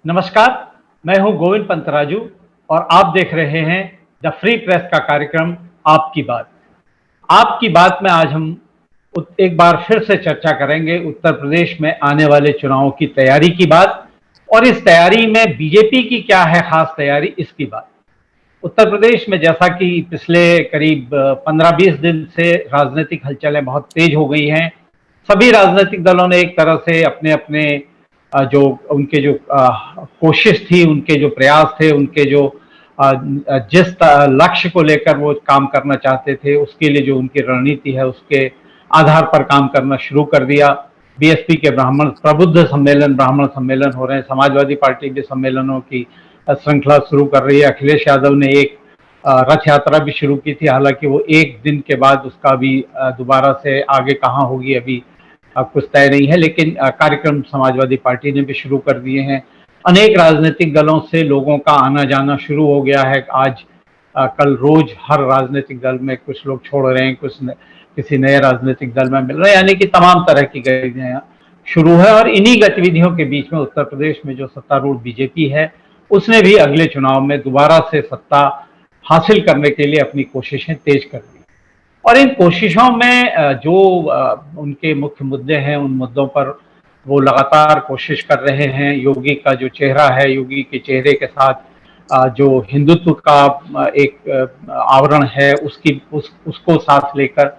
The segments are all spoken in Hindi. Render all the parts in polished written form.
नमस्कार, मैं हूं गोविंद पंतराजू और आप देख रहे हैं द फ्री प्रेस का कार्यक्रम आपकी बात। आपकी बात में आज हम एक बार फिर से चर्चा करेंगे उत्तर प्रदेश में आने वाले चुनावों की तैयारी की बात और इस तैयारी में बीजेपी की क्या है खास तैयारी इसकी बात। उत्तर प्रदेश में जैसा कि पिछले करीब 15-20 दिन से राजनीतिक हलचलें बहुत तेज हो गई हैं। सभी राजनीतिक दलों ने एक तरह से अपने अपने जो उनके जो कोशिश थी, उनके जो प्रयास थे, उनके जो जिस लक्ष्य को लेकर वो काम करना चाहते थे, उसके लिए जो उनकी रणनीति है, उसके आधार पर काम करना शुरू कर दिया। बीएसपी के ब्राह्मण सम्मेलन हो रहे हैं, समाजवादी पार्टी के सम्मेलनों की श्रृंखला शुरू कर रही है। अखिलेश यादव ने एक रथ यात्रा भी शुरू की थी, हालांकि वो एक दिन के बाद उसका भी दोबारा से आगे कहाँ होगी अभी कुछ तय नहीं है, लेकिन कार्यक्रम समाजवादी पार्टी ने भी शुरू कर दिए हैं। अनेक राजनीतिक दलों से लोगों का आना जाना शुरू हो गया है। आज कल रोज हर राजनीतिक दल में कुछ लोग छोड़ रहे हैं, किसी नए राजनीतिक दल में मिल रहे हैं, यानी कि तमाम तरह की गतिविधियां शुरू है। और इन्हीं गतिविधियों के बीच में उत्तर प्रदेश में जो सत्तारूढ़ बीजेपी है, उसने भी अगले चुनाव में दोबारा से सत्ता हासिल करने के लिए अपनी कोशिशें तेज कर दी। और इन कोशिशों में जो उनके मुख्य मुद्दे हैं, उन मुद्दों पर वो लगातार कोशिश कर रहे हैं। योगी का जो चेहरा है, योगी के चेहरे के साथ जो हिंदुत्व का एक आवरण है, उसको साथ लेकर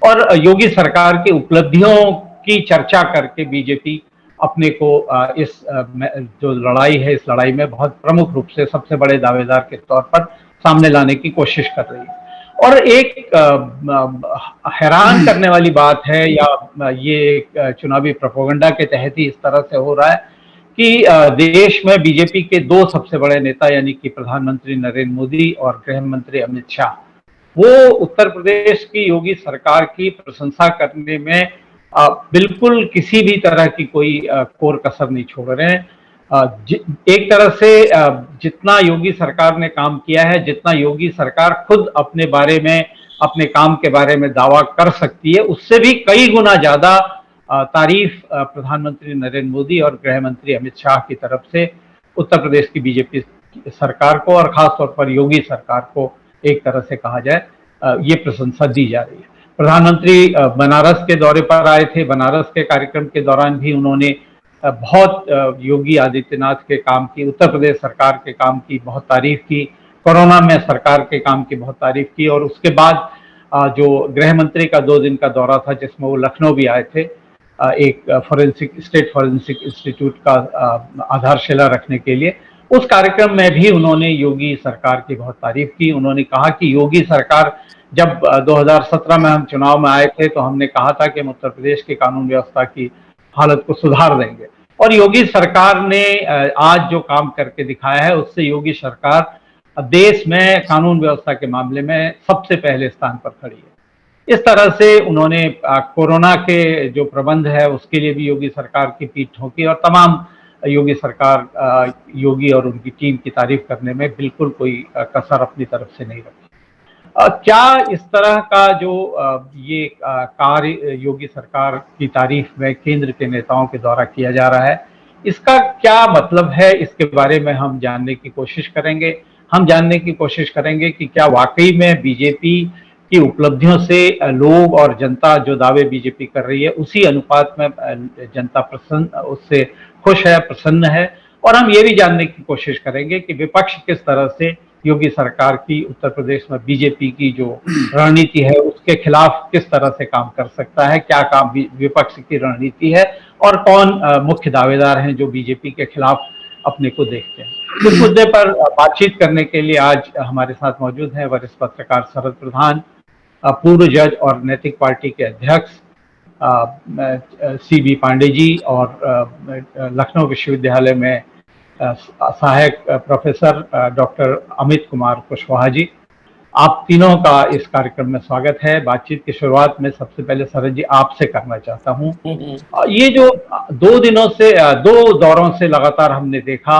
और योगी सरकार की उपलब्धियों की चर्चा करके बीजेपी अपने को इस जो लड़ाई है, इस लड़ाई में बहुत प्रमुख रूप से सबसे बड़े दावेदार के तौर पर सामने लाने की कोशिश कर रही है। और एक हैरान करने वाली बात है, या ये एक चुनावी प्रोपेगेंडा के तहत ही इस तरह से हो रहा है कि देश में बीजेपी के दो सबसे बड़े नेता यानी कि प्रधानमंत्री नरेंद्र मोदी और गृह मंत्री अमित शाह, वो उत्तर प्रदेश की योगी सरकार की प्रशंसा करने में बिल्कुल किसी भी तरह की कोई कोर कसर नहीं छोड़ रहे हैं। एक तरह से जितना योगी सरकार ने काम किया है, जितना योगी सरकार खुद अपने बारे में, अपने काम के बारे में दावा कर सकती है, उससे भी कई गुना ज्यादा तारीफ प्रधानमंत्री नरेंद्र मोदी और गृह मंत्री अमित शाह की तरफ से उत्तर प्रदेश की बीजेपी सरकार को और खासतौर पर योगी सरकार को एक तरह से कहा जाए, ये प्रशंसा दी जा रही है। प्रधानमंत्री बनारस के दौरे पर आए थे। बनारस के कार्यक्रम के दौरान भी उन्होंने बहुत योगी आदित्यनाथ के काम की, उत्तर प्रदेश सरकार के काम की बहुत तारीफ की, कोरोना में सरकार के काम की बहुत तारीफ की। और उसके बाद जो गृह मंत्री का 2 दिन का दौरा था, जिसमें वो लखनऊ भी आए थे एक स्टेट फॉरेंसिक इंस्टीट्यूट का आधारशिला रखने के लिए, उस कार्यक्रम में भी उन्होंने योगी सरकार की बहुत तारीफ की। उन्होंने कहा कि योगी सरकार, जब 2017 में हम चुनाव में आए थे तो हमने कहा था कि हम उत्तर प्रदेश की कानून व्यवस्था की हालत को सुधार देंगे, और योगी सरकार ने आज जो काम करके दिखाया है, उससे योगी सरकार देश में कानून व्यवस्था के मामले में सबसे पहले स्थान पर खड़ी है। इस तरह से उन्होंने कोरोना के जो प्रबंध है उसके लिए भी योगी सरकार की पीठ ठोकी, और तमाम योगी सरकार, योगी और उनकी टीम की तारीफ करने में बिल्कुल कोई कसर अपनी तरफ से नहीं रखी। क्या इस तरह का जो ये कार्य योगी सरकार की तारीफ में केंद्र के नेताओं के द्वारा किया जा रहा है, इसका क्या मतलब है, इसके बारे में हम जानने की कोशिश करेंगे। हम जानने की कोशिश करेंगे कि क्या वाकई में बीजेपी की उपलब्धियों से लोग और जनता जो दावे बीजेपी कर रही है, उसी अनुपात में जनता उससे खुश है, प्रसन्न है। और हम ये भी जानने की कोशिश करेंगे कि विपक्ष किस तरह से योगी सरकार की, उत्तर प्रदेश में बीजेपी की जो रणनीति है उसके खिलाफ किस तरह से काम कर सकता है, क्या काम विपक्ष की रणनीति है, और कौन मुख्य दावेदार हैं जो बीजेपी के खिलाफ अपने को देखते हैं। इस मुद्दे पर बातचीत करने के लिए आज हमारे साथ मौजूद हैं वरिष्ठ पत्रकार शरद प्रधान, पूर्व जज और नैतिक पार्टी के अध्यक्ष CB पांडे जी, और लखनऊ विश्वविद्यालय में सहायक प्रोफेसर डॉक्टर अमित कुमार कुशवाहा जी। आप तीनों का इस कार्यक्रम में स्वागत है। बातचीत की शुरुआत में सबसे पहले शरद जी आपसे करना चाहता हूं, ये जो 2 दिनों से, 2 दौरों से लगातार हमने देखा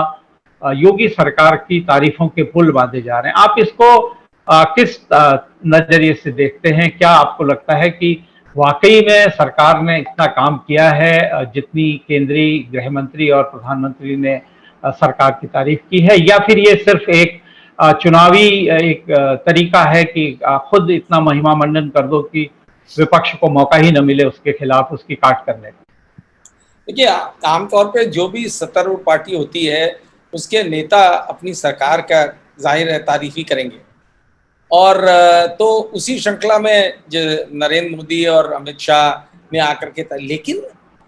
योगी सरकार की तारीफों के पुल बांधे जा रहे हैं, आप इसको किस नजरिए से देखते हैं? क्या आपको लगता है कि वाकई में सरकार ने इतना काम किया है जितनी केंद्रीय गृह मंत्री और प्रधानमंत्री ने सरकार की तारीफ की है, या फिर ये सिर्फ एक चुनावी एक तरीका है कि खुद इतना महिमा मंडन कर दो कि विपक्ष को मौका ही न मिले उसके खिलाफ उसकी काट करने का? देखिए, आमतौर पे जो भी सत्तारूढ़ पार्टी होती है, उसके नेता अपनी सरकार का ज़ाहिर है तारीफ ही करेंगे। और तो उसी श्रृंखला में जो नरेंद्र मोदी और अमित शाह ने आकर के लेकिन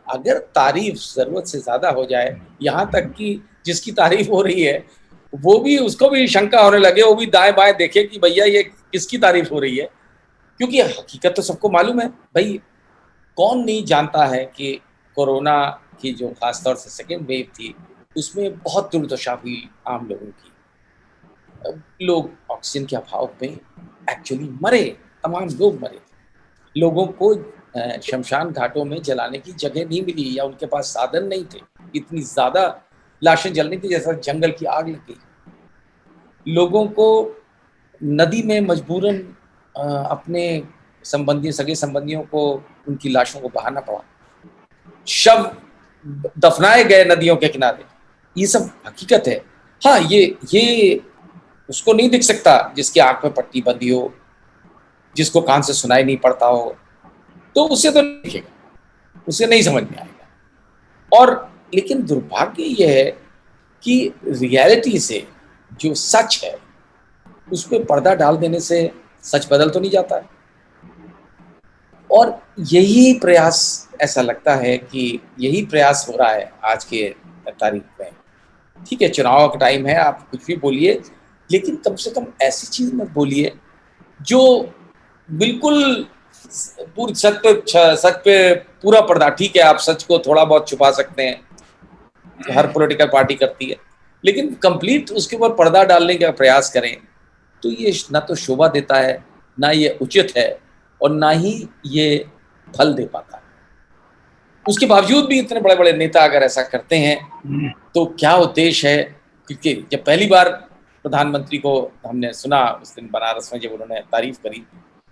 अगर तारीफ ज़रूरत से ज़्यादा हो जाए, यहाँ तक कि जिसकी तारीफ हो रही है वो भी, उसको भी शंका होने लगे, वो भी दाएं बाएं देखे कि भैया ये किसकी तारीफ हो रही है, क्योंकि हकीकत तो सबको मालूम है भाई। कौन नहीं जानता है कि कोरोना की जो खासतौर से सेकेंड वेव थी, उसमें बहुत दुर्दशा हुई आम लोगों की। लोग ऑक्सीजन के अभाव में एक्चुअली मरे, तमाम लोग मरे थे। लोगों को शमशान घाटों में जलाने की जगह नहीं मिली या उनके पास साधन नहीं थे। इतनी ज़्यादा लाशें जलनी थी जैसा जंगल की आग लग गई। लोगों को नदी में मजबूरन अपने सगे संबंधियों को, उनकी लाशों को बहाना पड़ा। शव दफनाए गए नदियों के किनारे। ये सब हकीकत है। हाँ, ये उसको नहीं दिख सकता जिसकी आंख में पट्टी बंधी हो, जिसको कान से सुनाई नहीं पड़ता हो, तो उसे तो नहीं दिखेगा, उसे नहीं समझ में आएगा। और लेकिन दुर्भाग्य यह है कि रियलिटी से जो सच है उस पर पर्दा डाल देने से सच बदल तो नहीं जाता है। और यही प्रयास, ऐसा लगता है कि यही प्रयास हो रहा है आज के तारीख में। ठीक है, चुनाव का टाइम है, आप कुछ भी बोलिए, लेकिन कम से कम ऐसी चीज मत बोलिए जो बिल्कुल पूरी सच पे पूरा पर्दा। ठीक है, आप सच को थोड़ा बहुत छुपा सकते हैं, हर पॉलिटिकल पार्टी करती है, लेकिन कंप्लीट उसके ऊपर पर्दा डालने का प्रयास करें तो ये ना तो शोभा देता है, ना ये उचित है, और ना ही ये फल दे पाता है। उसके बावजूद भी इतने बड़े बड़े नेता अगर ऐसा करते हैं तो क्या उद्देश्य है? क्योंकि जब पहली बार प्रधानमंत्री को हमने सुना उस दिन बनारस में, जब उन्होंने तारीफ करी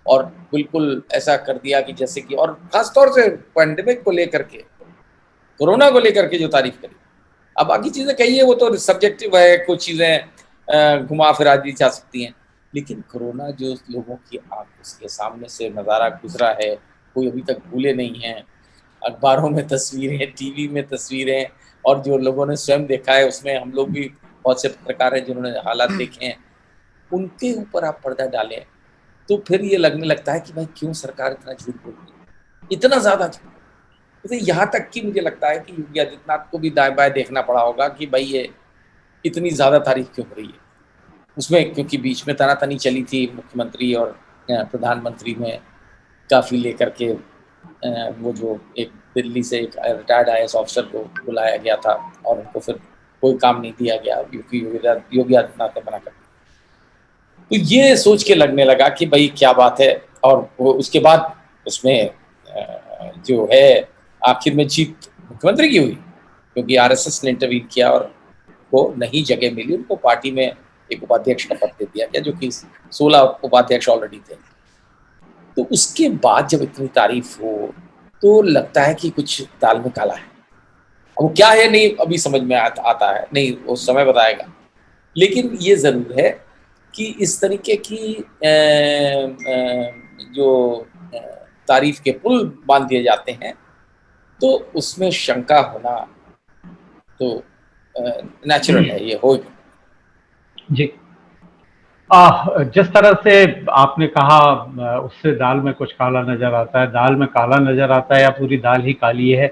और बिल्कुल ऐसा कर दिया कि जैसे कि, और खासतौर से पैंडेमिक को लेकर के, कोरोना को लेकर के जो तारीफ करी। अब बाकी चीजें कहिए, वो तो सब्जेक्टिव है, कुछ चीजें घुमा फिरा दी जा सकती हैं, लेकिन कोरोना जो लोगों की आंखों के सामने से नज़ारा गुजरा है, कोई अभी तक भूले नहीं हैं। अखबारों में तस्वीरें, टीवी में तस्वीरें, और जो लोगों ने स्वयं देखा है उसमें हम लोग भी बहुत से पत्रकार हैं जिन्होंने हालात देखे हैं, उनके ऊपर आप पर्दा डालें तो फिर ये लगने लगता है कि भाई क्यों सरकार इतना झूठ बोल रही है, इतना ज़्यादा झूठ। तो यहाँ तक कि मुझे लगता है कि योगी आदित्यनाथ को भी दाएं बाएं देखना पड़ा होगा कि भाई ये इतनी ज़्यादा तारीफ क्यों हो रही है उसमें, क्योंकि बीच में तनातनी चली थी मुख्यमंत्री और प्रधानमंत्री में काफ़ी लेकर के। वो जो एक दिल्ली से एक रिटायर्ड IAS ऑफिसर को बुलाया गया था और उनको फिर कोई काम नहीं दिया गया क्योंकि योगी आदित्यनाथ ने मना कर दिया। तो ये सोच के लगने लगा कि भाई क्या बात है। और वो उसके बाद उसमें जो है आखिर में जीत मुख्यमंत्री की हुई, क्योंकि RSS ने इंटरवीन किया और वो नहीं जगह मिली, उनको पार्टी में एक उपाध्यक्ष का पद दे दिया गया, जो कि 16 उपाध्यक्ष ऑलरेडी थे। तो उसके बाद जब इतनी तारीफ हो तो लगता है कि कुछ दाल में काला है। अब वो क्या है नहीं अभी समझ में आता है, नहीं वो समय बताएगा। लेकिन ये ज़रूर है कि इस तरीके की जो तारीफ के पुल बांध दिए जाते हैं तो उसमें शंका होना तो नेचुरल है, ये हो। जी, जिस तरह से आपने कहा उससे दाल में कुछ काला नजर आता है, दाल में काला नजर आता है या पूरी दाल ही काली है,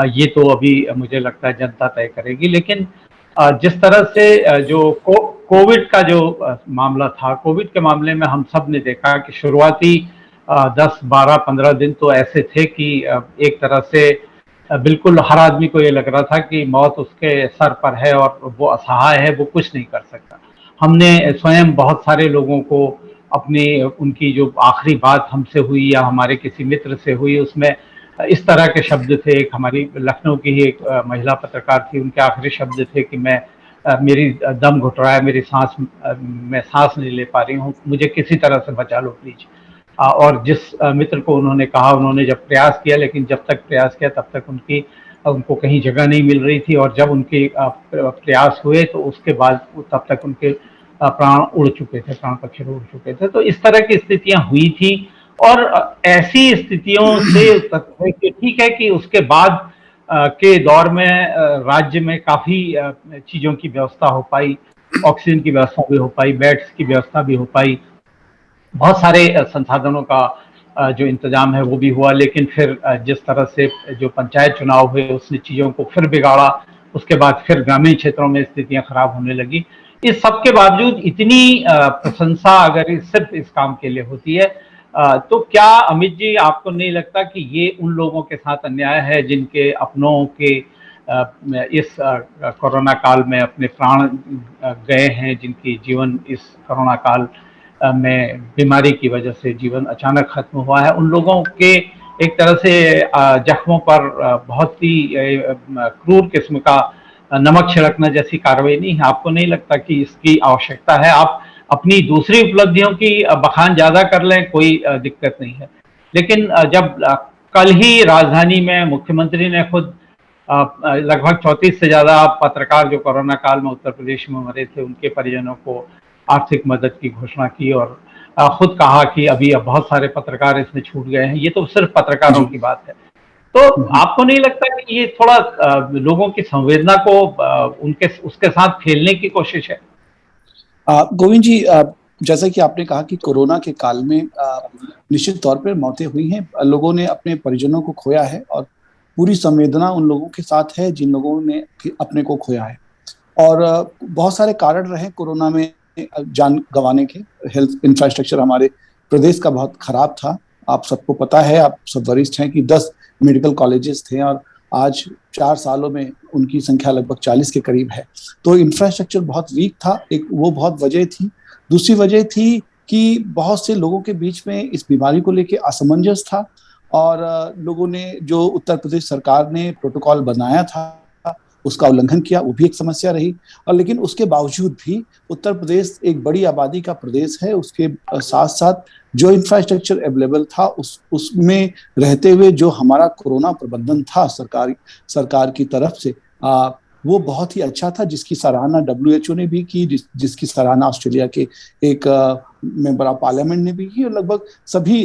ये तो अभी मुझे लगता है जनता तय करेगी। लेकिन जिस तरह से जो कोविड का जो मामला था, कोविड के मामले में हम सब ने देखा कि शुरुआती 10, 12, 15 दिन तो ऐसे थे कि एक तरह से बिल्कुल हर आदमी को ये लग रहा था कि मौत उसके सर पर है और वो असहाय है, वो कुछ नहीं कर सकता। हमने स्वयं बहुत सारे लोगों को अपनी उनकी जो आखिरी बात हमसे हुई या हमारे किसी मित्र से हुई, उसमें इस तरह के शब्द थे। एक हमारी लखनऊ की ही एक महिला पत्रकार थी, उनके आखिरी शब्द थे कि मेरी दम घुट रहा है, मेरी सांस मैं सांस नहीं ले पा रही हूँ, मुझे किसी तरह से बचा लो प्लीज। और जिस मित्र को उन्होंने कहा, उन्होंने जब प्रयास किया, लेकिन जब तक प्रयास किया तब तक उनकी उनको कहीं जगह नहीं मिल रही थी, और जब उनके प्रयास हुए तो उसके बाद तब तक उनके प्राण उड़ चुके थे, प्राण पक्षी उड़ चुके थे। तो इस तरह की स्थितियां हुई थी, और ऐसी स्थितियों से ठीक है कि उसके बाद के दौर में राज्य में काफी चीजों की व्यवस्था हो पाई, ऑक्सीजन की व्यवस्था भी हो पाई, बेड्स की व्यवस्था भी हो पाई, बहुत सारे संसाधनों का जो इंतजाम है वो भी हुआ। लेकिन फिर जिस तरह से जो पंचायत चुनाव हुए उसने चीजों को फिर बिगाड़ा, उसके बाद फिर ग्रामीण क्षेत्रों में स्थितियां खराब होने लगी। इस सब के बावजूद इतनी प्रशंसा अगर सिर्फ इस काम के लिए होती है, तो क्या अमित जी आपको नहीं लगता कि ये उन लोगों के साथ अन्याय है जिनके अपनों के इस कोरोना काल में अपने प्राण गए हैं, जिनकी जीवन इस कोरोना काल में बीमारी की वजह से जीवन अचानक खत्म हुआ है, उन लोगों के एक तरह से जख्मों पर बहुत ही क्रूर किस्म का नमक छिड़कना जैसी कार्रवाई नहीं है? आपको नहीं लगता कि इसकी आवश्यकता है? आप अपनी दूसरी उपलब्धियों की बखान ज्यादा कर लें, कोई दिक्कत नहीं है, लेकिन जब कल ही राजधानी में मुख्यमंत्री ने खुद लगभग 34 से ज्यादा पत्रकार जो कोरोना काल में उत्तर प्रदेश में मरे थे उनके परिजनों को आर्थिक मदद की घोषणा की, और खुद कहा कि अभी अब बहुत सारे पत्रकार इसमें छूट गए हैं, ये तो सिर्फ पत्रकारों की बात है। तो आपको नहीं लगता कि ये थोड़ा लोगों की संवेदना को उनके उसके साथ खेलने की कोशिश है? गोविंद जी, जैसा कि आपने कहा कि कोरोना के काल में निश्चित तौर पर मौतें हुई हैं, लोगों ने अपने परिजनों को खोया है, और पूरी संवेदना उन लोगों के साथ है जिन लोगों ने अपने को खोया है। और बहुत सारे कारण रहे कोरोना में जान गंवाने के। हेल्थ इंफ्रास्ट्रक्चर हमारे प्रदेश का बहुत खराब था। आप सबको पता है, आप सब वरिष्ठ हैं कि 10 मेडिकल कॉलेजेस थे, और आज 4 सालों में उनकी संख्या लगभग 40 के करीब है। तो इंफ्रास्ट्रक्चर बहुत वीक था, एक वो बहुत वजह थी। दूसरी वजह थी कि बहुत से लोगों के बीच में इस बीमारी को लेकर असमंजस था, और लोगों ने जो उत्तर प्रदेश सरकार ने प्रोटोकॉल बनाया था उसका उल्लंघन किया, वो भी एक समस्या रही। और लेकिन उसके बावजूद भी उत्तर प्रदेश एक बड़ी आबादी का प्रदेश है, उसके साथ साथ जो इंफ्रास्ट्रक्चर अवेलेबल था उसमें रहते हुए जो हमारा कोरोना प्रबंधन था सरकार की तरफ से, वो बहुत ही अच्छा था, जिसकी सराहना WHO ने भी की, जिसकी सराहना ऑस्ट्रेलिया के एक मेंबर ऑफ पार्लियामेंट ने भी की, और लगभग सभी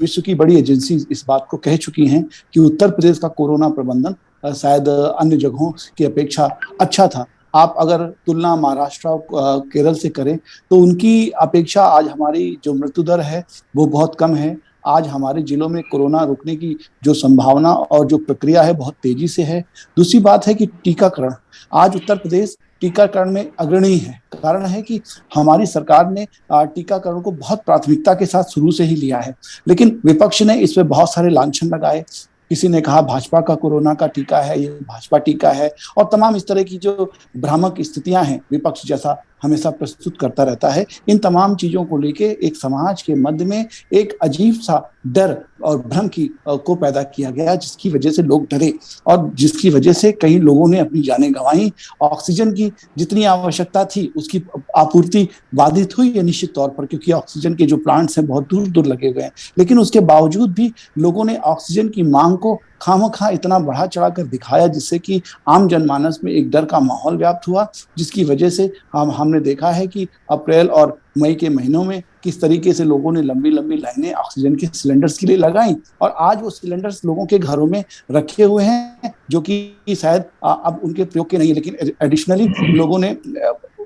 विश्व की बड़ी एजेंसी इस बात को कह चुकी हैं कि उत्तर प्रदेश का कोरोना प्रबंधन शायद अन्य जगहों की अपेक्षा अच्छा था। आप अगर तुलना महाराष्ट्र और केरल से करें तो उनकी अपेक्षा आज हमारी जो मृत्यु दर है वो बहुत कम है। आज हमारे जिलों में कोरोना रुकने की जो संभावना और जो प्रक्रिया है बहुत तेजी से है। दूसरी बात है कि टीकाकरण, आज उत्तर प्रदेश टीकाकरण में अग्रणी है। कारण है कि हमारी सरकार ने टीकाकरण को बहुत प्राथमिकता के साथ शुरू से ही लिया है, लेकिन विपक्ष ने इस पे बहुत सारे लांछन लगाए। किसी ने कहा भाजपा का कोरोना का टीका है, ये भाजपा टीका है, और तमाम इस तरह की जो भ्रामक स्थितियां हैं विपक्ष जैसा हमेशा प्रस्तुत करता रहता है। इन तमाम चीजों को लेके एक समाज के मध्य में एक अजीब सा डर और भ्रम को पैदा किया गया, जिसकी वजह से लोग डरे और जिसकी वजह से कई लोगों ने अपनी जानें गंवाई। ऑक्सीजन की जितनी आवश्यकता थी उसकी आपूर्ति बाधित हुई है निश्चित तौर पर, क्योंकि ऑक्सीजन के जो प्लांट्स हैं बहुत दूर दूर लगे हुए हैं, लेकिन उसके बावजूद भी लोगों ने ऑक्सीजन की मांग को खामखा इतना बढ़ा चढ़ा कर दिखाया, जिससे कि आम जनमानस में एक डर का माहौल व्याप्त हुआ, जिसकी वजह से हमने देखा है कि अप्रैल और मई के महीनों में किस तरीके से लोगों ने लंबी लंबी लाइनें ऑक्सीजन के सिलेंडर्स के लिए लगाई, और आज वो सिलेंडर्स लोगों के घरों में रखे हुए हैं, जो कि शायद अब उनके प्रयोग के नहीं है, लेकिन एडिशनली लोगों ने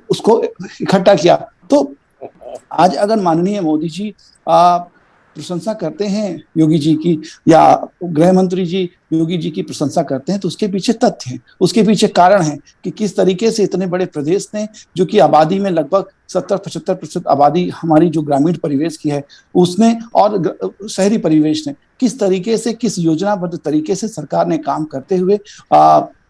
उसको इकट्ठा किया। तो आज अगर माननीय मोदी जी प्रशंसा करते हैं योगी जी की, या गृह मंत्री जी योगी जी की प्रशंसा करते हैं, तो उसके पीछे तथ्य हैं, उसके पीछे कारण है कि किस तरीके से इतने बड़े प्रदेश ने, जो कि आबादी में लगभग 70-75% आबादी हमारी जो ग्रामीण परिवेश की है उसने, और शहरी परिवेश ने, किस तरीके से, किस योजनाबद्ध तरीके से सरकार ने काम करते हुए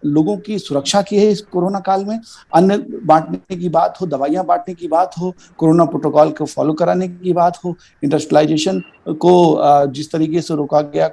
लोगों की सुरक्षा की है इस कोरोना काल में। अन्न बांटने की बात हो, दवाइयां बांटने की बात हो, कोरोना प्रोटोकॉल को फॉलो कराने की बात हो, इंडस्ट्रियलाइजेशन को जिस तरीके से रोका गया,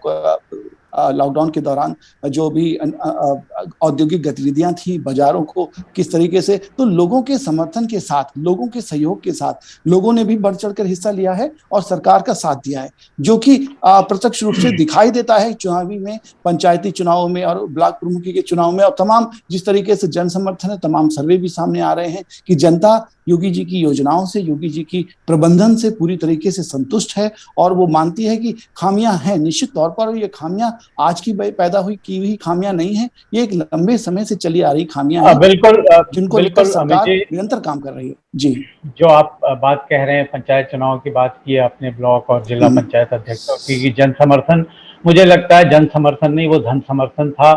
लॉकडाउन के दौरान जो भी औद्योगिक गतिविधियां थी, बाजारों को किस तरीके से, तो लोगों के समर्थन के साथ, लोगों के सहयोग के साथ लोगों ने भी बढ़ चढ़कर हिस्सा लिया है और सरकार का साथ दिया है, जो कि प्रत्यक्ष रूप से दिखाई देता है चुनावी में, पंचायती चुनावों में और ब्लॉक प्रमुखी के चुनाव में। और तमाम जिस तरीके से जन समर्थन है, तमाम सर्वे भी सामने आ रहे हैं कि जनता योगी जी की योजनाओं से, योगी जी की प्रबंधन से पूरी तरीके से संतुष्ट है और वो मानती है कि खामियां हैं निश्चित तौर पर। ये खामियां आज की पैदा हुई की हुई खामियां नहीं है, ये एक लंबे समय से चली आ रही खामियां हैं, बिल्कुल जिनको लेकर सरकार निरंतर काम कर रही है। जी, जो आप बात कह रहे हैं, पंचायत चुनाव की बात की है आपने, ब्लॉक और जिला पंचायत अध्यक्षों की जन समर्थन, मुझे लगता है जन समर्थन नहीं, वो धन समर्थन था।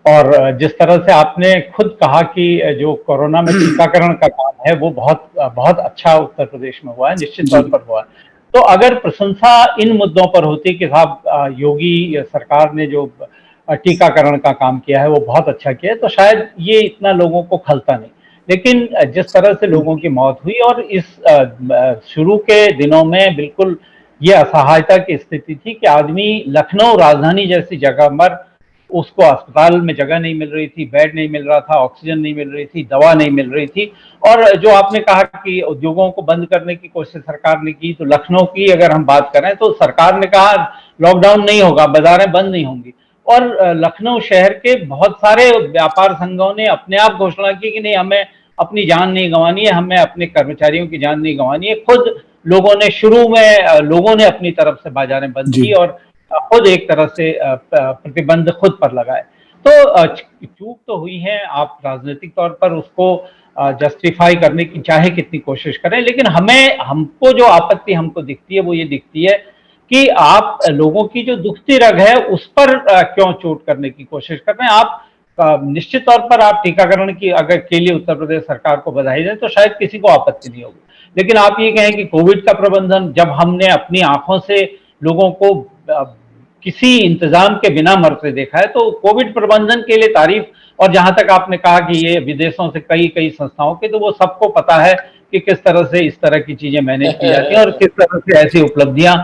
और जिस तरह से आपने खुद कहा कि जो कोरोना में टीकाकरण का काम है वो बहुत बहुत अच्छा उत्तर प्रदेश में हुआ है, निश्चित तौर पर हुआ है। तो अगर प्रशंसा इन मुद्दों पर होती कि साहब योगी सरकार ने जो टीकाकरण का काम किया है वो बहुत अच्छा किया है, तो शायद ये इतना लोगों को खलता नहीं। लेकिन जिस तरह से लोगों की मौत हुई और इस शुरू के दिनों में बिल्कुल ये असहायता की स्थिति थी कि आदमी लखनऊ राजधानी जैसी जगह पर, उसको अस्पताल में जगह नहीं मिल रही थी, बेड नहीं मिल रहा था, ऑक्सीजन नहीं मिल रही थी, दवा नहीं मिल रही थी। और जो आपने कहा कि उद्योगों को बंद करने की कोशिश सरकार ने की, तो लखनऊ की अगर हम बात करें तो सरकार ने कहा लॉकडाउन नहीं होगा, बाजारें बंद नहीं होंगी। और लखनऊ शहर के बहुत सारे व्यापार संघों ने अपने आप घोषणा की कि नहीं, हमें अपनी जान नहीं गंवानी है, हमें अपने कर्मचारियों की जान नहीं गंवानी है। खुद लोगों ने शुरू में लोगों ने अपनी तरफ से बाजारें बंद की और खुद एक तरह से प्रतिबंध खुद पर लगाए। तो चूक तो हुई है, आप राजनीतिक तौर पर उसको जस्टिफाई करने की चाहे कितनी कोशिश करें, लेकिन हमको जो आपत्ति हमको दिखती है वो ये दिखती है कि आप लोगों की जो दुखती रग है उस पर क्यों चोट करने की कोशिश कर रहे हैं। आप निश्चित तौर पर आप टीकाकरण की अगर के लिए उत्तर प्रदेश सरकार को बधाई दें तो शायद किसी को आपत्ति नहीं होगी, लेकिन आप ये कहें कि कोविड का प्रबंधन, जब हमने अपनी आंखों से लोगों को किसी इंतजाम के बिना मरते देखा है, तो कोविड प्रबंधन के लिए तारीफ। और जहां तक आपने कहा कि ये विदेशों से कई संस्थाओं के, तो वो सबको पता है कि किस तरह से इस तरह की चीजें मैनेज की जाती हैं और किस तरह से ऐसी उपलब्धियां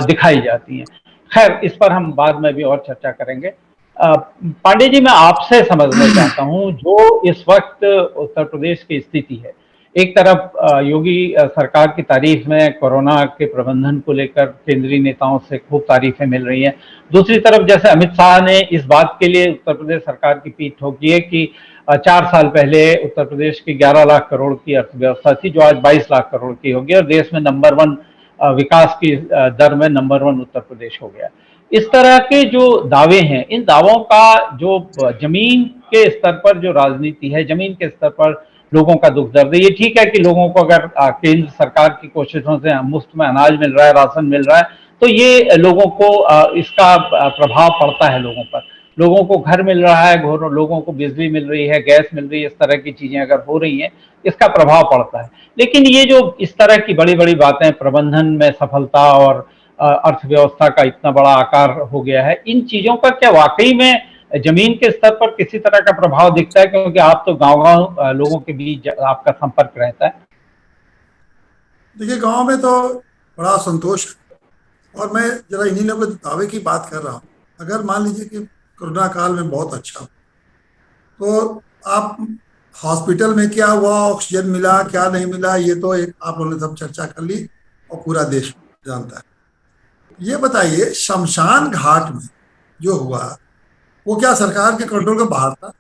दिखाई जाती हैं। खैर, इस पर हम बाद में भी और चर्चा करेंगे। पांडे जी, मैं आपसे समझना चाहता हूं जो इस वक्त उत्तर प्रदेश की स्थिति है। एक तरफ योगी सरकार की तारीफ में कोरोना के प्रबंधन को लेकर केंद्रीय नेताओं से खूब तारीफें मिल रही हैं, दूसरी तरफ जैसे अमित शाह ने इस बात के लिए उत्तर प्रदेश सरकार की पीठ ठोकी है कि 4 साल पहले उत्तर प्रदेश की 11 लाख करोड़ की अर्थव्यवस्था थी जो आज 22 लाख करोड़ की होगी और देश में नंबर 1 विकास की दर में नंबर 1 उत्तर प्रदेश हो गया। इस तरह के जो दावे हैं, इन दावों का जो जमीन के स्तर पर जो राजनीति है, जमीन के स्तर पर लोगों का दुख दर्द है। ये ठीक है कि लोगों को अगर केंद्र सरकार की कोशिशों से मुफ्त में अनाज मिल रहा है, राशन मिल रहा है, तो ये लोगों को इसका प्रभाव पड़ता है लोगों पर। लोगों को घर मिल रहा है, लोगों को बिजली मिल रही है, गैस मिल रही है, इस तरह की चीजें अगर हो रही हैं, इसका प्रभाव पड़ता है। लेकिन ये जो इस तरह की बड़ी बड़ी बातें, प्रबंधन में सफलता और अर्थव्यवस्था का इतना बड़ा आकार हो गया है, इन चीजों का क्या वाकई में जमीन के स्तर पर किसी तरह का प्रभाव दिखता है? क्योंकि आप तो गांव-गांव लोगों के बीच आपका संपर्क रहता है। देखिए, गांव में तो बड़ा संतोष है और मैं जरा इन्हीं लोगों के दावे की बात कर रहा हूँ। अगर मान लीजिए कि कोरोना काल में बहुत अच्छा, तो आप हॉस्पिटल में क्या हुआ, ऑक्सीजन मिला क्या नहीं मिला, ये तो एक आप लोगों ने सब चर्चा कर ली और पूरा देश जानता है। ये बताइए, शमशान घाट में जो हुआ वो क्या सरकार के कंट्रोल के बाहर था?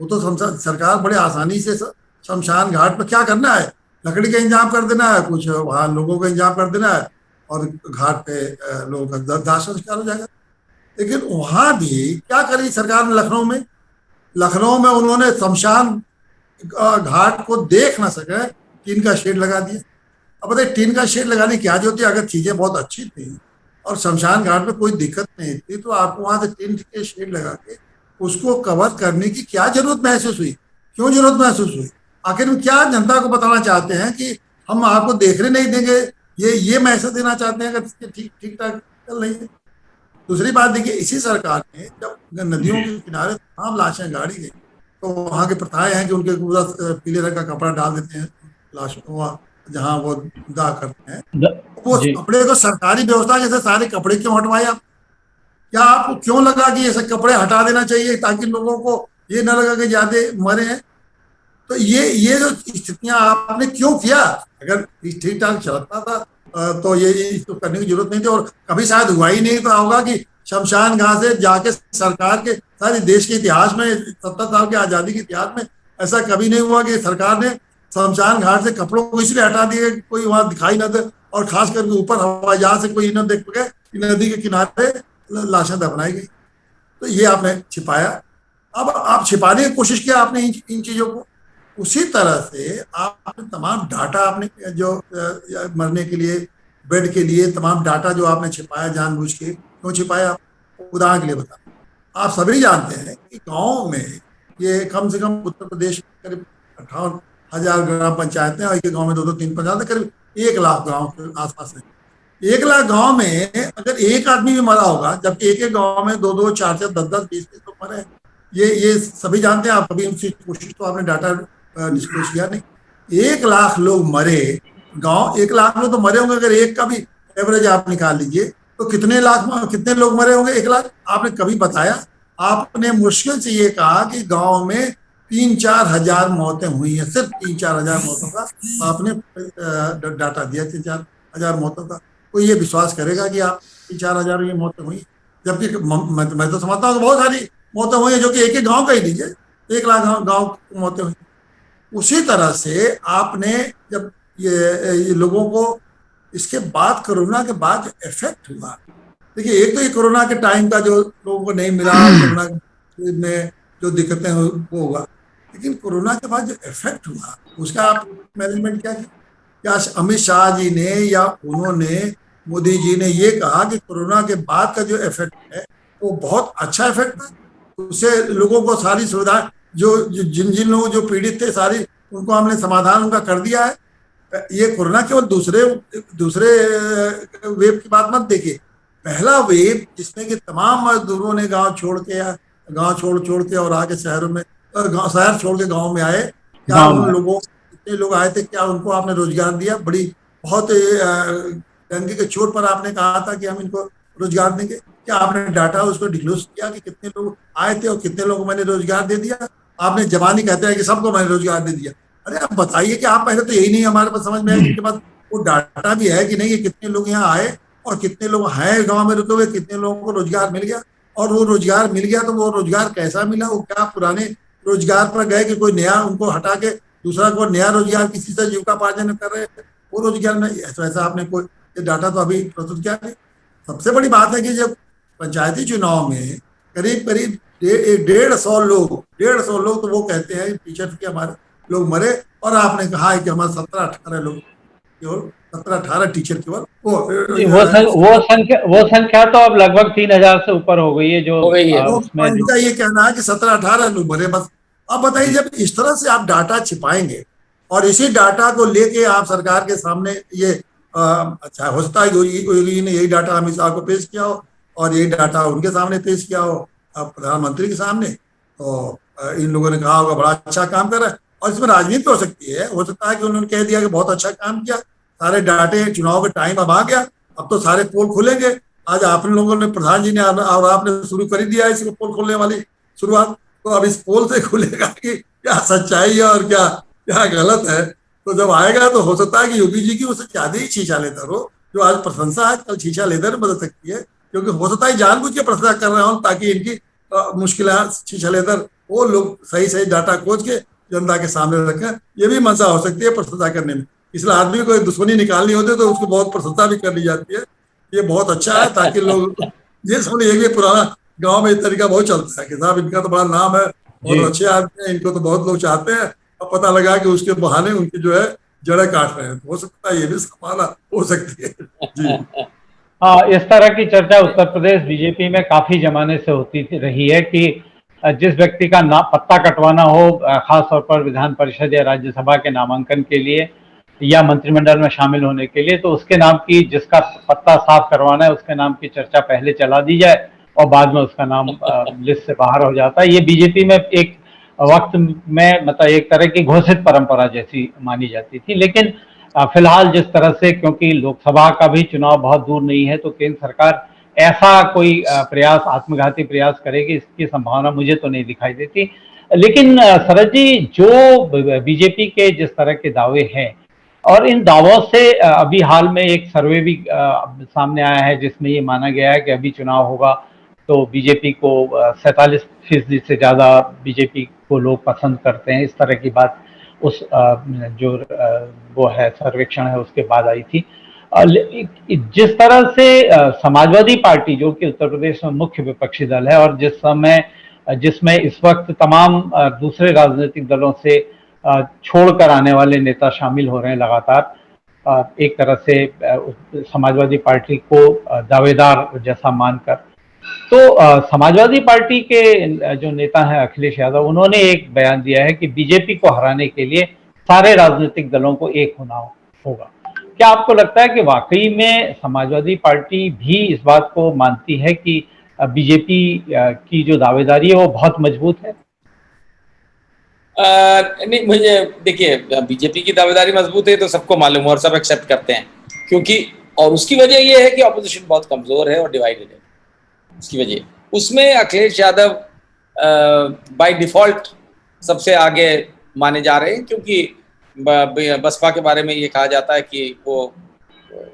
वो तो सरकार बड़े आसानी से शमशान घाट पर क्या करना है, लकड़ी का इंतजाम कर देना है, कुछ वहाँ लोगों का इंतजाम कर देना है और घाट पे लोगों का दाह संस्कार हो जाएगा। लेकिन वहाँ भी क्या करी सरकार ने? लखनऊ में उन्होंने शमशान घाट को देख ना सके, टीन का शेड लगा दिया। अब बताइए, टीन का शेड लगाने की क्या जरूरत थी? अगर चीजें बहुत अच्छी थी और शमशान घाट में कोई दिक्कत नहीं थी, तो आपको वहां से टीन के शेड लगा के उसको कवर करने की क्या जरूरत महसूस हुई? क्यों जरूरत महसूस हुई? आखिर में क्या जनता को बताना चाहते हैं कि हम आपको देखने नहीं देंगे? ये मैसेज देना चाहते हैं अगर ठीक ठाक चल रही है। दूसरी बात देखिए, इसी सरकार ने जब नदियों के किनारे तमाम लाशें गाड़ी गई, तो वहाँ की प्रथाएं हैं कि उनके पूरा पीले रंग का कपड़ा डाल देते हैं लाशों को जहाँ वो दाह करते हैं। वो कपड़े को सरकारी व्यवस्था जैसे सारे कपड़े क्यों हटवाए आप? क्या आपको क्यों लगा कि ये सब कपड़े हटा देना चाहिए ताकि लोगों को ये ना लगा कि ज्यादा मरे हैं? तो ये जो स्थितियां आपने क्यों किया? अगर ठीक ठाक चलता था तो ये इसको करने की जरूरत नहीं थी, और कभी शायद हुआ ही नहीं तो होगा कि शमशान घाट से जाके सरकार के सारे देश के इतिहास में 70 साल के आजादी के इतिहास में ऐसा कभी नहीं हुआ कि सरकार ने शमशान घाट से कपड़ों को इसलिए हटा दिए कि कोई वहां दिखाई न दे, और खास करके ऊपर हवाई जहाज से कोई न देख सके कि नदी के किनारे लाशें दफनाई गई। तो ये आपने छिपाया। अब आप छिपाने की कोशिश किया आपने इन चीजों को। उसी तरह से आपने तमाम डाटा आपने जो मरने के लिए, बेड के लिए तमाम डाटा जो आपने छिपाया जानबूझ के, क्यों छिपाया? उदाहरण के लिए बता, आप सभी जानते हैं कि गांव में ये कम से कम उत्तर प्रदेश में करीब 58,000 ग्राम पंचायतें, और एक गांव में 2-3 पंचायत, करीब 1 लाख गांव के आसपास है। 1 लाख गांव में अगर एक आदमी भी मरा होगा, जबकि एक गांव में 2-2, 4-4, 10-10, 20-20 लोग मरे, ये सभी जानते हैं। आप कभी उनसे कोशिश तो आपने डाटा डिस्क्लोज किया नहीं। 1 लाख लोग मरे गांव, 1 लाख लोग तो मरे होंगे, अगर एक का भी एवरेज आप निकाल लीजिए तो कितने लोग मरे होंगे? 1 लाख। आपने कभी बताया? आपने मुश्किल से ये कहा कि गांव में 3-4 हजार मौतें हुई हैं, सिर्फ 3-4 हजार मौतों का आपने डाटा दिया, 3-4 हजार मौतों का। कोई ये विश्वास करेगा कि आप 3-4 हजार ये मौतें हुई? जबकि मैं तो समझता हूँ बहुत सारी मौतें हुई हैं, जो कि एक गांव का ही लीजिए, 1 लाख गांव की मौतें हुई। उसी तरह से आपने जब ये लोगों को इसके बाद, कोरोना के बाद जो इफेक्ट हुआ, देखिए एक तो ये कोरोना के टाइम का जो लोगों को नहीं मिला, कोरोना में जो दिक्कतें वो होगा, लेकिन कोरोना के बाद जो इफेक्ट हुआ उसका आप मैनेजमेंट क्या किया? क्या अमित शाह जी ने या उन्होंने, मोदी जी ने ये कहा कि कोरोना के बाद का जो इफेक्ट है वो बहुत अच्छा इफेक्ट था, उससे लोगों को सारी सुविधा, जो जिन जिन लोग जो पीड़ित थे सारी, उनको हमने समाधान उनका कर दिया है। ये कोरोना केवल दूसरे वेव की बात मत देखिए। पहला वेव जिसमें कि तमाम मजदूरों ने गांव छोड़ के और आके शहरों में, शहर छोड़ के गांव में आए, क्या उन लोगों, कितने लोग आए थे, क्या उनको आपने रोजगार दिया? बहुत डंके के चोट पर आपने कहा था कि हम इनको रोजगार देंगे। क्या आपने डाटा उसको डिस्क्लोज किया कि कितने लोग आए थे और कितने लोगों को मैंने रोजगार दे दिया? आपने जबानी कहते हैं कि सबको मैंने रोजगार दे दिया। अरे आप बताइए कि आप पहले तो यही नहीं हमारे पास समझ में आया, जिनके पास वो डाटा भी है कि नहीं, ये कितने लोग यहाँ आए और कितने लोग हैं गांव में रुके हुए, कितने लोगों को रोजगार मिल गया, और वो रोजगार मिल गया तो वो रोजगार कैसा मिला? वो क्या पुराने रोजगार पर गए कि कोई नया उनको हटा के दूसरा कोई नया रोजगार किसी से जीविकापार्जन कर रहे हैं? वो रोजगार में ऐसा आपने कोई डाटा तो अभी प्रस्तुत किया नहीं। सबसे बड़ी बात है कि जब पंचायती चुनाव में करीब 150 लोग तो वो कहते हैं टीचर्स के हमारे लोग मरे, और आपने कहा है कि हमारे 17-18 लोग, केवल 17-18 टीचर केवल वो संख्या तो अब लगभग 3,000 से ऊपर हो गई है, जो हो गई है। इनका ये कहना है कि 17-18 लोग मरे बस। अब बताइए, जब इस तरह से आप डाटा छिपाएंगे और इसी डाटा को लेके आप सरकार के सामने ये अच्छा हो सकता है योगी ने यही डाटा अमित शाह को पेश किया हो और यही डाटा उनके सामने पेश किया हो, प्रधानमंत्री के सामने, तो इन लोगों ने कहा होगा बड़ा अच्छा काम कर रहा है, और इसमें राजनीति हो सकती है। हो सकता है कि उन्होंने कह दिया कि बहुत अच्छा काम किया, सारे डाटे, चुनाव का टाइम अब आ गया, अब तो सारे पोल खुलेंगे। आज आप लोगों ने, प्रधान जी ने और आपने शुरू कर दिया इसको पोल खोलने वाली शुरुआत, तो अब इस पोल से खुलेगा कि क्या सच्चाई है और क्या क्या गलत है। तो जब आएगा तो हो सकता है कि योगी जी की उससे ज्यादा ही छीछा लेदर हो, जो आज प्रशंसा है कल छीछा लेदर बदल सकती है, क्योंकि हो सकता है जानबूझ के प्रशंसा कर रहे हो ताकि इनकी मुश्किल छीछा लेदर वो लोग सही डाटा खोज के जनता के सामने रखें। ये भी मंशा हो सकती है प्रशंसा करने में। इसलिए आदमी को दुश्मनी निकालनी होती है तो उसको बहुत प्रशंसा भी कर ली जाती है। ये बहुत अच्छा है, ताकि लोग ये समझ, ये पुराना गांव में इस तरीका बहुत चलता है कि साहब इनका तो बड़ा नाम है, बहुत अच्छे आदमी है, इनको तो बहुत लोग चाहते हैं, अब पता लगा कि उसके बहाने उनकी जो है जड़ें काट रहे हैं। हो सकता है ये भी संभावना हो सकती है जी। हाँ, इस तरह की चर्चा उत्तर प्रदेश बीजेपी में काफी जमाने से होती रही है कि जिस व्यक्ति का पत्ता कटवाना हो, खास तौर पर विधान परिषद या राज्यसभा के नामांकन के लिए या मंत्रिमंडल में शामिल होने के लिए, तो उसके नाम की, जिसका पत्ता साफ करवाना है उसके नाम की चर्चा पहले चला दी जाए और बाद में उसका नाम लिस्ट से बाहर हो जाता है। ये बीजेपी में एक वक्त में मतलब एक तरह की घोषित परंपरा जैसी मानी जाती थी। लेकिन फिलहाल जिस तरह से, क्योंकि लोकसभा का भी चुनाव बहुत दूर नहीं है, तो केंद्र सरकार ऐसा कोई प्रयास, आत्मघाती प्रयास करेगी, इसकी संभावना मुझे तो नहीं दिखाई देती। लेकिन शरद जी, जो बीजेपी के जिस तरह के दावे हैं, और इन दावों से अभी हाल में एक सर्वे भी सामने आया है जिसमें ये माना गया है कि अभी चुनाव होगा तो बीजेपी को 47% से ज़्यादा बीजेपी को लोग पसंद करते हैं, इस तरह की बात उस जो वो है सर्वेक्षण है उसके बाद आई थी। जिस तरह से समाजवादी पार्टी, जो कि उत्तर प्रदेश में मुख्य विपक्षी दल है और जिसमें इस वक्त तमाम दूसरे राजनीतिक दलों से छोड़कर आने वाले नेता शामिल हो रहे हैं लगातार, एक तरह से समाजवादी पार्टी को दावेदार जैसा मानकर, तो समाजवादी पार्टी के जो नेता हैं अखिलेश यादव, उन्होंने एक बयान दिया है कि बीजेपी को हराने के लिए सारे राजनीतिक दलों को एक होना होगा। क्या आपको लगता है कि वाकई में समाजवादी पार्टी भी इस बात को मानती है कि बीजेपी की जो दावेदारी है वो बहुत मजबूत है? नहीं, मुझे देखिए, बीजेपी की दावेदारी मजबूत है तो सबको मालूम है और सब एक्सेप्ट करते हैं, क्योंकि और उसकी वजह यह है कि ऑपोजिशन बहुत कमजोर है और डिवाइडेड है। उसकी वजह उसमें अखिलेश यादव बाय डिफॉल्ट सबसे आगे माने जा रहे हैं, क्योंकि बसपा के बारे में ये कहा जाता है कि वो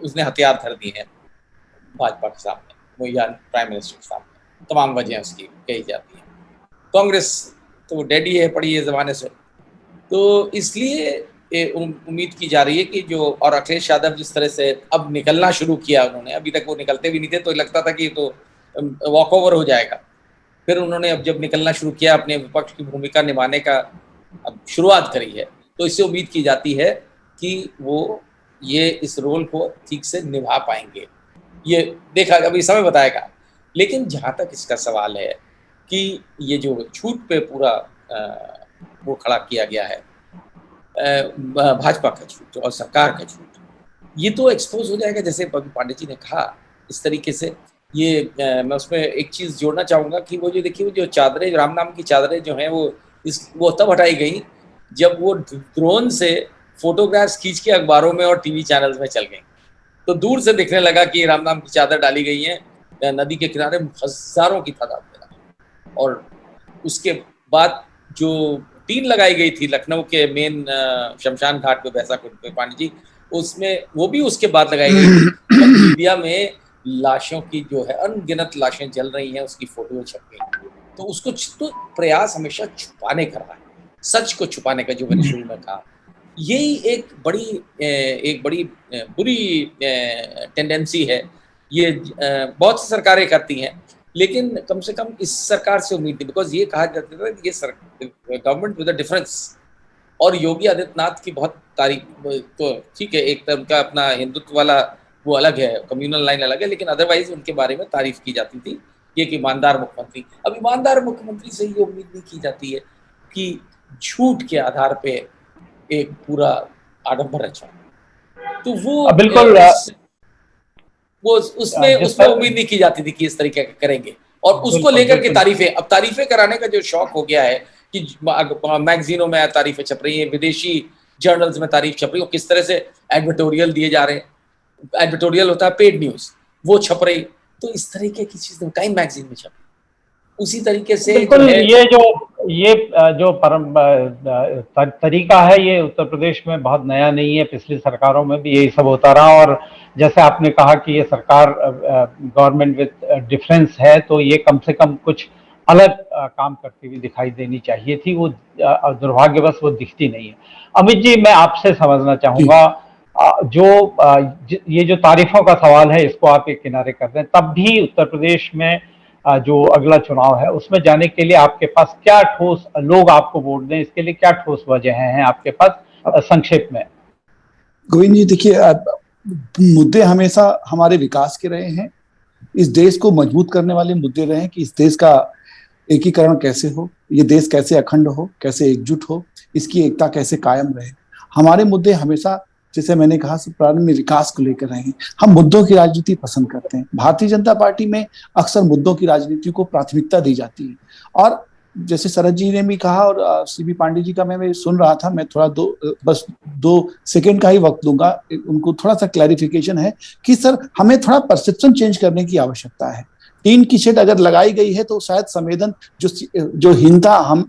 उसने हथियार धर दिए हैं भाजपा के सामने, वो या प्राइम मिनिस्टर के सामने, तमाम वजह उसकी कही जाती है। कांग्रेस तो डैडी है, पड़ी है ज़माने से, तो इसलिए उम्मीद की जा रही है कि जो, और अखिलेश यादव जिस तरह से अब निकलना शुरू किया उन्होंने, अभी तक वो निकलते भी नहीं थे तो लगता था कि तो वॉक ओवर हो जाएगा, फिर उन्होंने अब जब निकलना शुरू किया, अपने विपक्ष की भूमिका निभाने का अब शुरुआत करी है, तो इससे उम्मीद की जाती है कि वो ये इस रोल को ठीक से निभा पाएंगे। ये देखा, अभी समय बताएगा। लेकिन जहाँ तक इसका सवाल है कि ये जो छूट पे पूरा वो खड़ा किया गया है, भाजपा का छूट और सरकार का छूट, ये तो एक्सपोज हो जाएगा, जैसे पांडे जी ने कहा इस तरीके से। ये मैं उसमें एक चीज़ जोड़ना चाहूँगा कि वो जो देखिए, वो जो चादरें, राम नाम की चादरें जो हैं, वो तब हटाई गई जब वो ड्रोन से फोटोग्राफ्स खींच के अखबारों में और टीवी चैनल्स में चल गई, तो दूर से दिखने लगा कि राम नाम की चादर डाली गई है नदी के किनारे हजारों की तादाद में। और उसके बाद जो टीन लगाई गई थी लखनऊ के मेन शमशान घाट पे, वैसा कुंड पे, पांडे जी, उसमें वो भी उसके बाद लगाई गई थी। मीडिया में लाशों की जो है, अनगिनत लाशें जल रही हैं, उसकी फोटो छप गई। तो उसको तो प्रयास हमेशा छुपाने का रहा है, सच को छुपाने का, जो मैंने शुरू में कहा। यही एक बड़ी बुरी टेंडेंसी है। ये बहुत सी सरकारें करती हैं, लेकिन कम से कम इस सरकार से उम्मीद नहीं, बिकॉज ये कहा जाता था कि ये गवर्नमेंट विद अ डिफरेंस। और योगी आदित्यनाथ की बहुत तारीफ, तो ठीक है, एक तरह का अपना हिंदुत्व वाला वो अलग है, कम्युनल लाइन अलग है, लेकिन अदरवाइज उनके बारे में तारीफ की जाती थी कि एक ईमानदार मुख्यमंत्री। अब ईमानदार मुख्यमंत्री से ये उम्मीद नहीं की जाती है कि झूठ के आधार पे एक पूरा आडंबर रचा, तो वो बिल्कुल वो उसमें उम्मीद नहीं की जाती थी कि इस तरीके का करेंगे। और उसको लेकर के तारीफें कराने का जो शौक हो गया है कि मैगजीनों में तारीफें छप रही हैं, विदेशी जर्नल्स में तारीफ छप रही है, किस तरह से एडवर्टोरियल दिए जा रहे हैं। एडवर्टोरियल होता है पेड न्यूज, वो छप रही, तो इस तरीके की चीज टाइम मैगजीन में छप, उसी तरीके से बिल्कुल ये जो तरीका है, ये उत्तर प्रदेश में बहुत नया नहीं है, पिछली सरकारों में भी यही सब होता रहा। और जैसे आपने कहा कि ये सरकार गवर्नमेंट विद डिफरेंस है, तो ये कम से कम कुछ अलग काम करती हुई दिखाई देनी चाहिए थी, वो दुर्भाग्यवश वो दिखती नहीं है। अमित जी, मैं आपसे समझना चाहूँगा, ये जो तारीफों का सवाल है, इसको आप एक किनारे कर दें, तब भी उत्तर प्रदेश में जो अगला चुनाव है उसमें जाने के लिए आपके पास क्या ठोस, लोग आपको वोट दें, इसके लिए क्या ठोस वजह हैं आपके पास, संक्षेप में? गोविंद जी, देखिए, मुद्दे हमेशा हमारे विकास के रहे हैं, इस देश को मजबूत करने वाले मुद्दे रहे हैं कि इस देश का एकीकरण कैसे हो, ये देश कैसे अखंड हो, कैसे एकजुट हो, इसकी एकता कैसे कायम रहे। हमारे मुद्दे हमेशा, जैसे मैंने कहा, प्रारंभ में विकास को लेकर रहे हैं। हम मुद्दों की राजनीति पसंद करते हैं। भारतीय जनता पार्टी में अक्सर मुद्दों की राजनीति को प्राथमिकता दी जाती है। और जैसे शरद जी ने भी कहा और सीबी पांडे जी का मैं सुन रहा था, मैं थोड़ा बस 2 सेकंड का ही वक्त दूंगा, उनको थोड़ा सा क्लैरिफिकेशन है कि सर हमें थोड़ा परसेप्शन चेंज करने की आवश्यकता है। टीन की शेड अगर लगाई गई है तो शायद संवेदन जो हीनता हम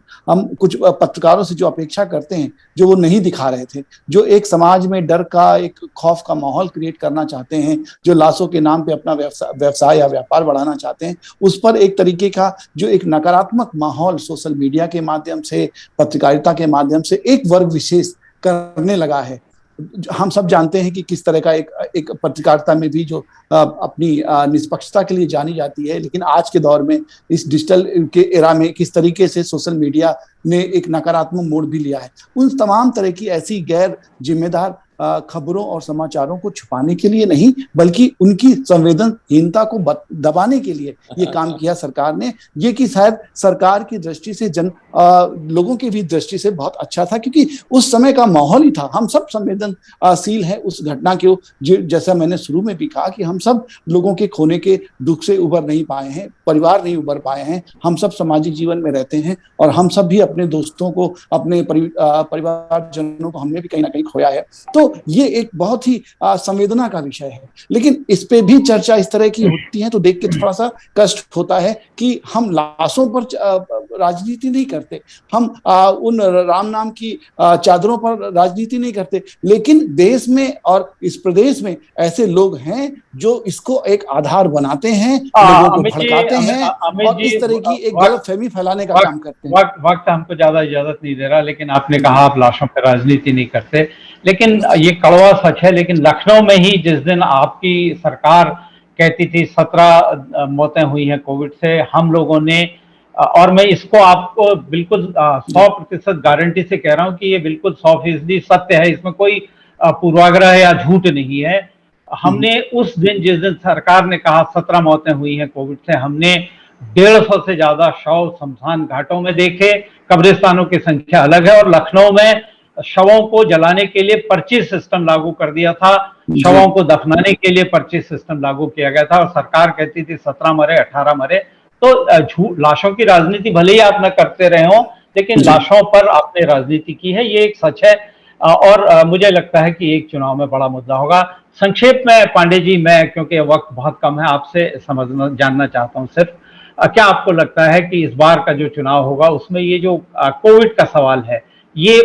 कुछ पत्रकारों से जो अपेक्षा करते हैं, जो वो नहीं दिखा रहे थे, जो एक समाज में डर का, एक खौफ का माहौल क्रिएट करना चाहते हैं, जो लाशों के नाम पे अपना व्यवसाय या व्यापार बढ़ाना चाहते हैं, उस पर एक तरीके का जो एक नकारात्मक माहौल सोशल मीडिया के माध्यम से, पत्रकारिता के माध्यम से एक वर्ग विशेष करने लगा है। हम सब जानते हैं कि किस तरह का एक पत्रकारिता में भी जो अपनी निष्पक्षता के लिए जानी जाती है, लेकिन आज के दौर में इस डिजिटल के एरा में किस तरीके से सोशल मीडिया ने एक नकारात्मक मोड़ भी लिया है। उन तमाम तरह की ऐसी गैर जिम्मेदार खबरों और समाचारों को छुपाने के लिए नहीं, बल्कि उनकी संवेदनहीनता को दबाने के लिए ये काम किया सरकार ने। ये कि शायद सरकार की दृष्टि से लोगों की भी दृष्टि से बहुत अच्छा था, क्योंकि उस समय का माहौल ही था। हम सब संवेदनशील हैं उस घटना के, जैसा मैंने शुरू में भी कहा कि हम सब लोगों के खोने के दुख से उबर नहीं पाए हैं, परिवार नहीं उबर पाए हैं, हम सब सामाजिक जीवन में रहते हैं और हम सब भी अपने दोस्तों को, अपने परिवारजनों को हमने भी कहीं ना कहीं खोया है। तो ये एक बहुत ही संवेदना का विषय है, लेकिन इस पे भी चर्चा इस तरह की होती है तो देख के थोड़ा सा कष्ट होता है कि हम लाशों पर राजनीति नहीं करते, हम उन राम नाम की चादरों पर राजनीति नहीं करते, लेकिन देश में और इस प्रदेश में ऐसे लोग हैं जो इसको एक आधार बनाते हैं, लोगों को भड़काते हैं और इस तरह की एक गलतफहमी फैलाने का काम करते हैं। वक्त हमको ज्यादा इजाजत नहीं दे रहा, लेकिन आपने कहा आप लाशों पर राजनीति नहीं करते, लेकिन ये कड़वा सच है। लेकिन लखनऊ में ही जिस दिन आपकी सरकार कहती थी 17 मौतें हुई हैं कोविड से, हम लोगों ने, और मैं इसको आपको बिल्कुल 100% गारंटी से कह रहा हूं कि ये बिल्कुल 100% सत्य है, इसमें कोई पूर्वाग्रह या झूठ नहीं है। हमने उस दिन, जिस दिन सरकार ने कहा 17 मौतें हुई हैं कोविड से, हमने 150 से ज्यादा शव शमशान घाटों में देखे। कब्रिस्तानों की संख्या अलग है, और लखनऊ में शवों को जलाने के लिए पर्ची सिस्टम लागू कर दिया था, शवों को दफनाने के लिए पर्ची सिस्टम लागू किया गया था, और सरकार कहती थी 17 मरे, 18 मरे। तो लाशों की राजनीति भले ही आप न करते रहे हो, लेकिन लाशों पर आपने राजनीति की है, ये एक सच है। और मुझे लगता है कि एक चुनाव में बड़ा मुद्दा होगा। संक्षेप में पांडे जी, मैं क्योंकि वक्त बहुत कम है, आपसे जानना चाहता हूं सिर्फ, क्या आपको लगता है कि इस बार का जो चुनाव होगा उसमें ये जो कोविड का सवाल है, ये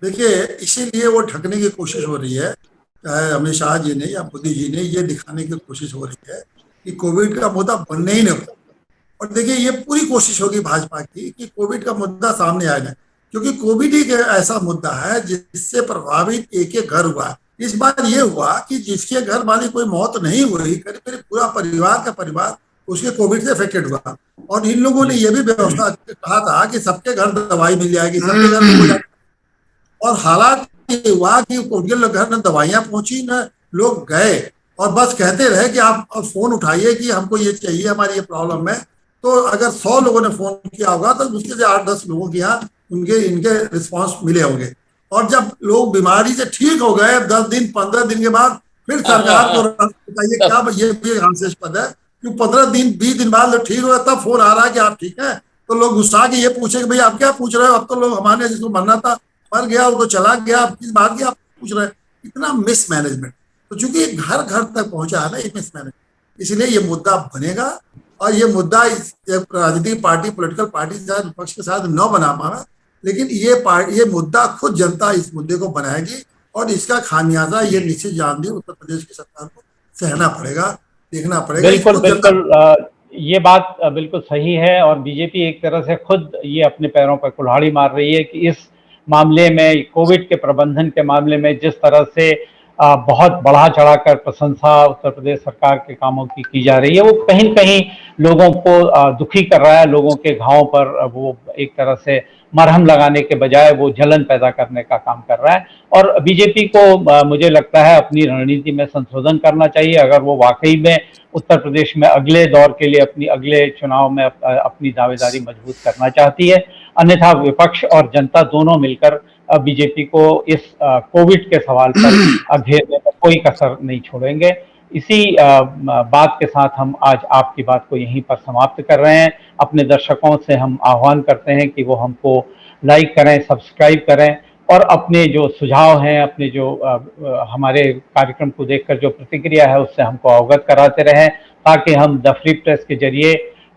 देखिए, इसीलिए वो ढकने की कोशिश हो रही है, चाहे अमित शाह जी ने या मोदी जी ने, ये दिखाने की कोशिश हो रही है कि कोविड का मुद्दा बनने ही नहीं। और देखिए, ये पूरी कोशिश होगी भाजपा की कि कोविड का मुद्दा सामने आ जाए, क्योंकि कोविड ही ऐसा मुद्दा है जिससे प्रभावित एक एक घर हुआ। इस बार ये हुआ कि जिसके घर वाली कोई मौत नहीं हुई, करीब करीब पूरा परिवार का परिवार उसके कोविड से अफेक्टेड हुआ। और इन लोगों ने ये भी व्यवस्था कहा था कि सबके घर दवाई मिल जाएगी, सबके घर, और हालात ये हुआ कि उनके घर न दवाइयां पहुंची, न लोग गए, और बस कहते रहे कि आप फोन उठाइए कि हमको ये चाहिए, हमारी ये प्रॉब्लम है। तो अगर 100 लोगों ने फोन किया होगा तो मुश्किल से 8-10 लोगों के यहाँ इनके रिस्पांस मिले होंगे। और जब लोग बीमारी से ठीक हो गए 10 दिन 15 दिन के बाद, फिर सरकार को बताइए क्या ये भी हास्यास्पद है कि 15 दिन 20 दिन बाद लोग ठीक हो गए, तब फोन आ रहा है कि आप ठीक है। तो लोग गुस्सा के ये पूछे कि भाई आप क्या पूछ रहे हो, अब तो लोग हमारे जिसको मरना था मर गया, वो तो चला गया, अब किस बात की आप पूछ रहे हैं। इतना मिसमैनेजमेंट, तो चूंकि घर घर तक पहुंचा है ना ये मिसमैनेजमेंट, इसलिए ये मुद्दा बनेगा। और ये मुद्दा राजनीतिक पार्टी, पॉलिटिकल पार्टी के साथ, विपक्ष के साथ न बना पावे, लेकिन ये मुद्दा खुद जनता इस मुद्दे को बनाएगी, और इसका खामियाजा ये निश्चित जानती उत्तर प्रदेश की सरकार को सहना पड़ेगा, देखना पड़ेगा। बिल्कुल बिल्कुल, ये बात बिल्कुल सही है। और बीजेपी एक तरह से खुद ये अपने पैरों पर कुल्हाड़ी मार रही है कि इस मामले में, कोविड के प्रबंधन के मामले में जिस तरह से बहुत बढ़ा चढ़ाकर प्रशंसा उत्तर प्रदेश सरकार के कामों की जा रही है, वो कहीं न कहीं लोगों को दुखी कर रहा है। लोगों के घावों पर वो एक तरह से मरहम लगाने के बजाय वो जलन पैदा करने का काम कर रहा है। और बीजेपी को मुझे लगता है अपनी रणनीति में संशोधन करना चाहिए, अगर वो वाकई में उत्तर प्रदेश में अगले दौर के लिए, अगले चुनाव में अपनी दावेदारी मजबूत करना चाहती है। अन्यथा विपक्ष और जनता दोनों मिलकर बीजेपी को इस कोविड के सवाल पर घेरने में कोई कसर नहीं छोड़ेंगे। इसी बात के साथ हम आज आपकी बात को यहीं पर समाप्त कर रहे हैं। अपने दर्शकों से हम आह्वान करते हैं कि वो हमको लाइक करें, सब्सक्राइब करें और अपने जो सुझाव हैं, अपने जो हमारे कार्यक्रम को देखकर जो प्रतिक्रिया है उससे हमको अवगत कराते रहें, ताकि हम द फ्री प्रेस के जरिए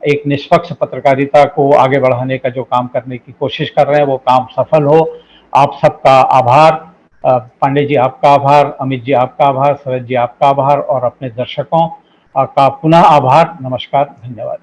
एक निष्पक्ष पत्रकारिता को आगे बढ़ाने का जो काम करने की कोशिश कर रहे हैं वो काम सफल हो। आप सबका आभार। पांडे जी आपका आभार, अमित जी आपका आभार, शरद जी आपका आभार और अपने दर्शकों का पुनः आभार। नमस्कार, धन्यवाद।